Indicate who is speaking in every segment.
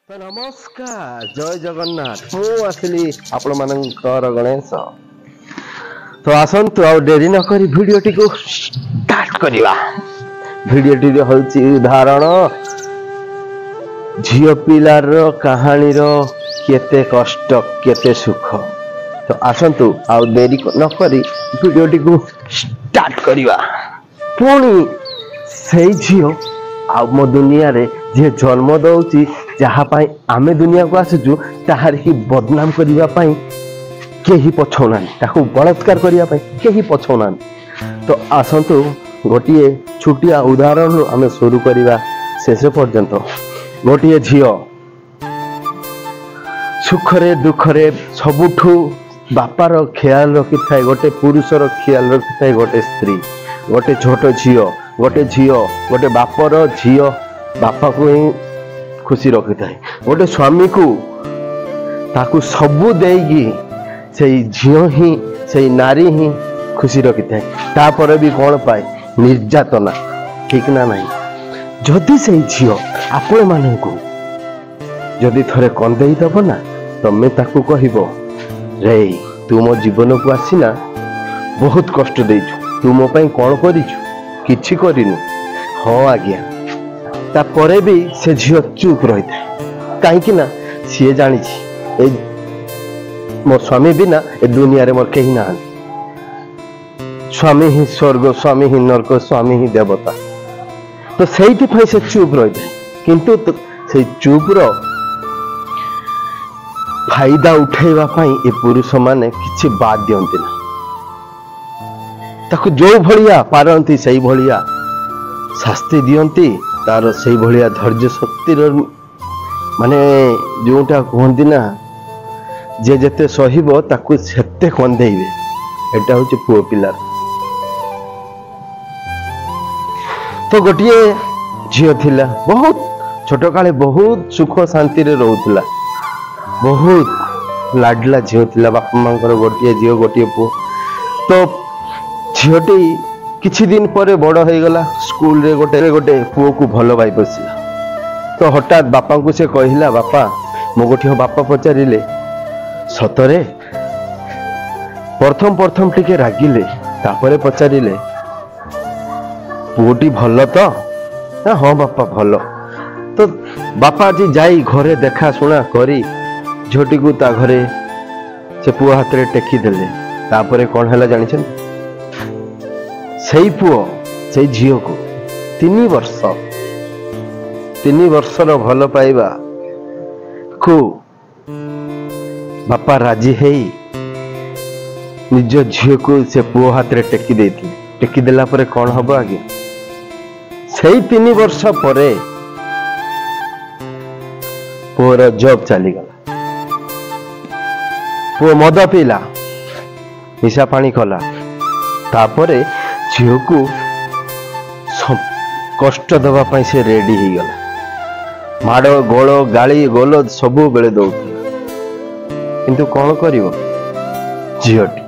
Speaker 1: तो नमस्कार जय जगन्नाथ मु आसली आपण मानकर गणेश तो आसंतु आ डेरी न करी वीडियो टी को स्टार्ट करिवा। वीडियो टी होची उदाहरण झियो पिलार कहानी रो केते कष्ट केते सुख। तो आसंतु आ डेरी न करी वीडियो टी को स्टार्ट करिवा। पुणी सेई झियो आ मो दुनिया रे जे जन्म दउची जहाँ पाई आमे दुनिया को आसुचु ताहार ही बदनाम करिवा पाई केही पछौनान ताकू बलात्कार करिवा पाई केही पछौनान। तो आसंतु गोटिए छुटिया उदाहरण आमे शुरू करिवा शेष पर्यंत। गोटिए झियो सुखरे दुखरे सबुठू बापार ख्याल रखि थाए, गोटे पुरुषर ख्याल रखि थाए गोटे स्त्री, गोटे छोट झियो गोटे बापर झियो बापा को ही खुशी रखि थाए। गोटे स्वामी को ताकू सबू देगी से झियो ही से नारी ही खुशी रखि थाए। तापर भी कौन पाए निर्यातना ठीक ना नहीं। जदि से झियो आपण मानू जदि थरे कंदेई दब ना तमे ताकू कहबो रे तू मो जीवन को आसीना बहुत कष्ट देइछु, तू मो पई कौन करिछु किछि करिनु। हाँ आज्ञा तापरे भी से झियो चुप रही था कहीं ना सी जानी मोर स्वामी बिना ए दुनिया रे मोर कहीं ना। स्वामी ही स्वर्ग स्वामी ही नरक स्वामी ही देवता। तो से चुप रही था किंतु तो से चुप रो फायदा उठेवा पाई ए पुरुष माने किछि बात दियंती ना। ताकू जो भलिया पारंती सही भलिया शास्ति दियंती तार से भलिया धैर्य शक्ति माने जोटा कहती ना जे जेते सहिबो ताकू सेते कंदेइबे। एटा होचे पुओ पिलार। तो गोटिए झियो थिला बहुत छोट काले बहुत सुख शांति रे रहउतला, बहुत लाडला झियो थिला। बापा मांकर गोटिए झियो गोटिए पुओ। तो झियोटी किछि दिन पर बड़ हो गला स्कूल रे गोटे गोटे पुओ को भल पाई बसिला। तो हठात बापा को से कहला बापा मो गोटे बापा पचारिले सतरे प्रथम टिके रागिले तापरे पचारिले पुओटी भल तो ना। हाँ बापा भल। तो बापा जी जाई घरे देखा सुना करी झोटी को ता घरे से पुओ हाथ रे टेकी देले। तापरे कौन हैला जानिछन सेई पुओ सेई झियो को 3 वर्षर भल पाइबा को बापा राजी है निज झियो को से पुओ हाथ रे टेकी देती। टेकी देला परे कौन हबो आगे सेई 3 वर्ष परे पुओर जॉब चली गला। पुओ मद पीला निशा पानी कला। तापरे झियो को कष्ट दबा पाई से रेडी ही गला। माड़ गोल गाली गोल सब बेले दौड़ता किंतु कौन करिवो झियोटी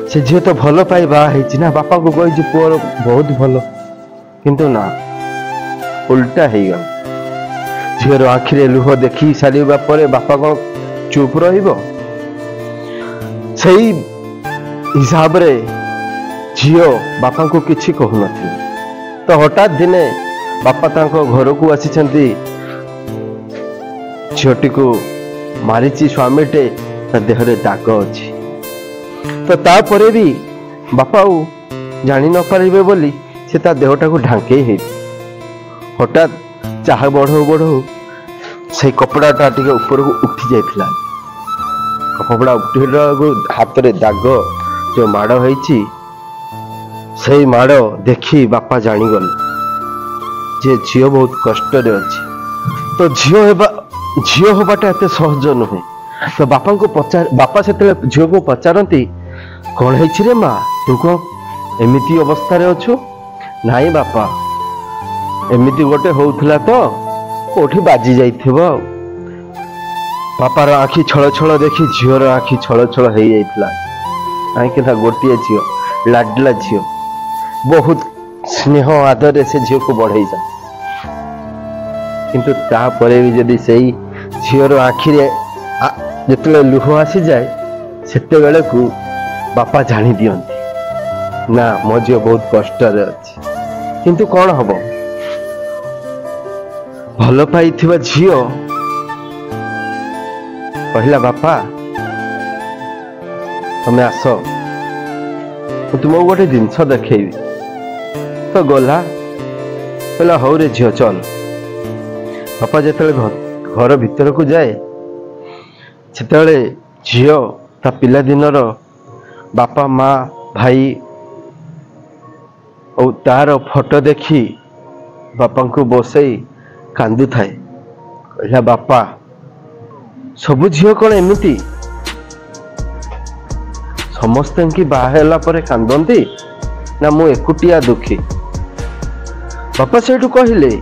Speaker 1: से झियो तो भल पाई बाहर ना। बापा को कही पुअर बहुत भल किंतु ना उल्टा ही गला। झियोर आखिरे लुह देखी सारिबा परे बापा कौन चुप रहिबो सही हिसाब रे झियो बापा को किछि कहु नथि। तो हठात दिने बापा तांको घर को आसीचंती झियोटी को मारिची स्वामीटे ता देहरे दाग अछि। तो तापरे भी बापा जानी न पारिबे बोली से ता देहटा को ढांके हे। हठात चाह बढ़ो बढ़ो से कपड़ाटा टिके ऊपर को उठी जाइथिला। कपड़ा उठिला को हाथ रे दाग जो माड़ होईची से माड़ देखी बापा जानी गल जे झियो बहुत कष्ट रे अछि। तो झियो होबाटा एते सहज नुहे। तो बापा को बापा से झियो को पचारती कौन है रे माँ तू कौन एमिति अवस्था रे अछु। नाई बापा एमिति गोटे होउथला तो कोठी बाजी जाइथिबो। बापार आखि छळ छळ देखी झियोर आखि छळ छळ हेई जाइतला। काहे कि गोटिए झियो लाडला झियो बहुत स्नेह आदर से झियो को बढ़ई जा। किंतु तापरे भी जदि सेई झीर आखि जिते लुह आसी जाए सेते बेले को बापा जानी दियंती ना मो झील बहुत कष्ट अच्छी किंतु कौन हम भल पाई झील कहला बापा तुम्हें आस तुमको गोटे जिनस देखी तो गला कहला हौ रे झील चल बापा जिते घर भीतर को जाए से झील ता पिला दिनर बापा माँ भाई और तार फोटो देखी बापा को बसई कांदु थाए कहला बापा सबु झील कौन एमती समस्त की बाहला पर कांदती ना मु एकुटिया दुखी बापा से कहले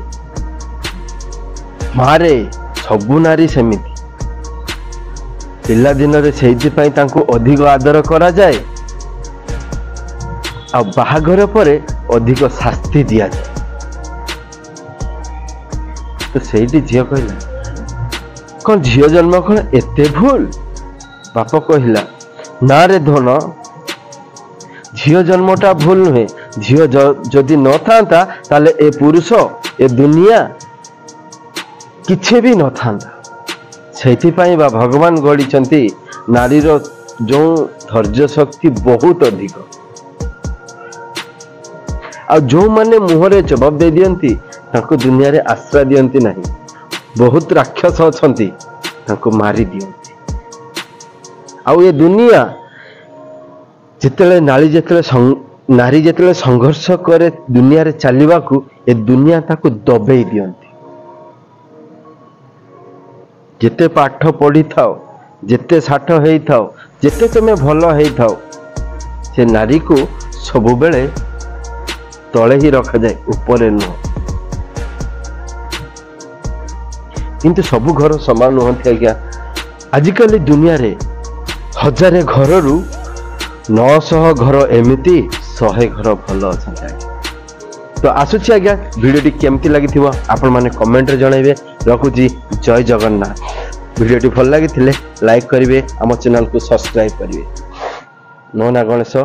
Speaker 1: मारे सबु नारी सेमिति पिला दिन अधिक आदर करा जाए आ बाहाघर पर अधिक शास्ति दिया जाए तो सेठी झील कहला कौन झील जन्म कौन एते भूल बाप कहला ना रे धन झील जन्मटा भूल नुहे झील जदि न था ताले ए पुरुष ए दुनिया किछि भी न था से भगवान गढ़ी नारीर जो धैर्य शक्ति बहुत अधिक आ जो माने मुहरे जवाब दे दियंती तांको दुनिया रे आश्रय दियंती नहीं बहुत राक्षस अछंती तांको मारी दियंती आ ये दुनिया जितेले नारी जितेले संघर्ष करे दुनिया रे चलवा को ए दुनिया ताको दबेई दियंती जिते पाठ पढ़ी थाओ जिते साठ हेई थाओ जिते तुम भल हेई थाओ से नारी को सबु बेले तले ही रखा जाए ऊपर नुह किंतु सबु घर समान नुहति आज्ञा आजिकल दुनिया रे 1000 घर रु 900 घर एमिति 100 घर भल अच्छा तो आसुची आज्ञा वीडियोटी केमती लगी आपण माने कमेंट रे जनइबे रखुची जय जगन्नाथ वीडियोटी भल लगी लाइक करिवे आम चैनल को सब्सक्राइब करिवे नोना गणेश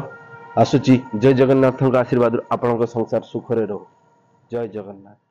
Speaker 1: आसुची जय जगन्नाथ आशीर्वाद आपण संसार सुखरे रहो जय जगन्नाथ।